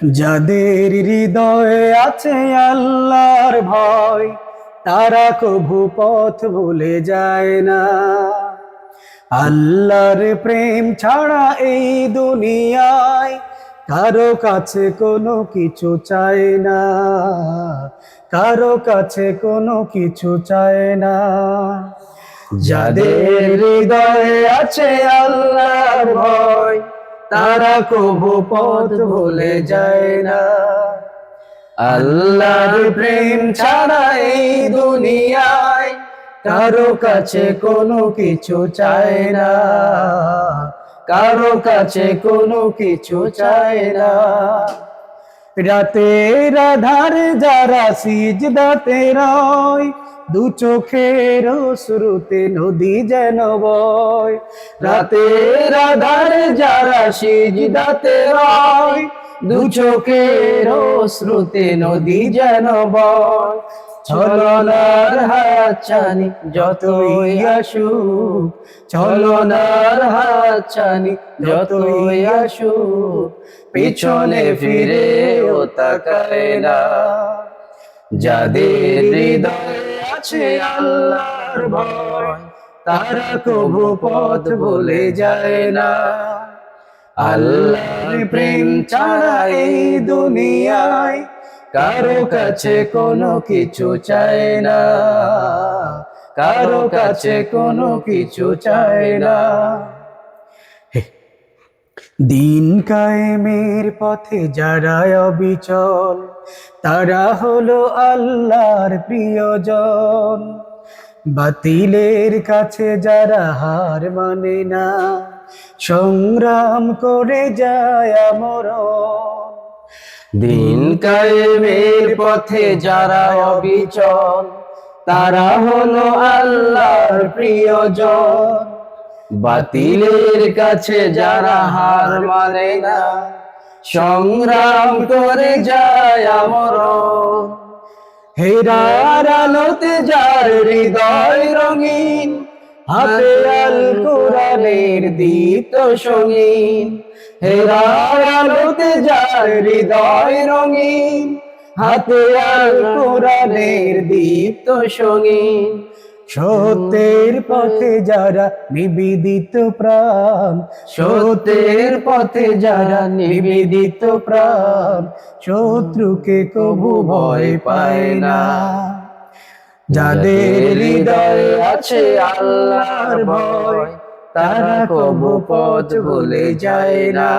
যাদের হৃদয়ে আছে আল্লাহর ভয়, তারা কভু পথ ভুলে যায় না। আল্লাহর প্রেম ছাড়া এই দুনিয়ায় কারো কাছে কোনো কিছু চায় না, কারো কাছে কোনো কিছু চায় না। যাদের হৃদয়ে আছে আল্লাহর ভয়, তারা কভু পথ ভুলে যায় না। আল্লাহর প্রেম ছাড়া এই দুনিয়ায় কারো কাছে কোনো কিছু চায় না, কারো কাছে কোনো কিছু চায় না। রাতের আধারে যারা সিজদাতে রয়, দু চোখের অশ্রুতে নদী যেন বয়। রাতের আধারে যারা সিজদাতে রয়, দু চোখের অশ্রুতে নদী যেন বয়। ছলনার হাতছানি যতই আসুক, ছলনার হাতছানি যতই আসুক, পিছনে ফিরেও তাকায় না। যাদের হৃদয়ে আছে আল্লাহর ভয়, তারা কভু পথ ভুলে যায় না। আল্লাহর প্রেম ছাড়া এই দুনিয়ায় কারো কাছে কোনো কিছু চায় না, কারো কাছে কোনো কিছু চায় না। দিন কায়েমের পথে যারা অবিচল, তারা হলো আল্লাহর প্রিয়জন। বাতিলের কাছে যারা হার মানে না, সংগ্রাম করে যায় মরণ। দিন কায়েমের পথে যারা অবিচল, তারা হলো আল্লাহর প্রিয়জন। বাতিলের কাছে যারা হার মানে না, সংগ্রাম করে যায় মরণ। হেরার আলোতে যার হৃদয় রঙিন, হাতে আল কোরআনের দীপ্ত সঙ্গীন। হেরার আলোতে যার হৃদয় রঙিন, হাতে আল কোরআনের দীপ্ত সঙ্গীন। সত্যের পথে যারা নিবেদিত প্রাণ, সত্যের পথে যারা নিবেদিত প্রাণ, শত্রুকে কভু ভয় পায় না। যাদের হৃদয়ে আছে আল্লাহর ভয়, তারা কভু পথ ভুলে যায় না।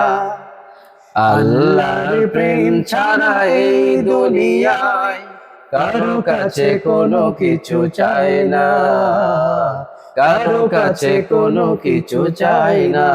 আল্লাহর প্রেম ছাড়া এই দুনিয়ায় কারো কাছে কোনো কিছু চায় না, কারো কাছে কোনো কিছু চায় না।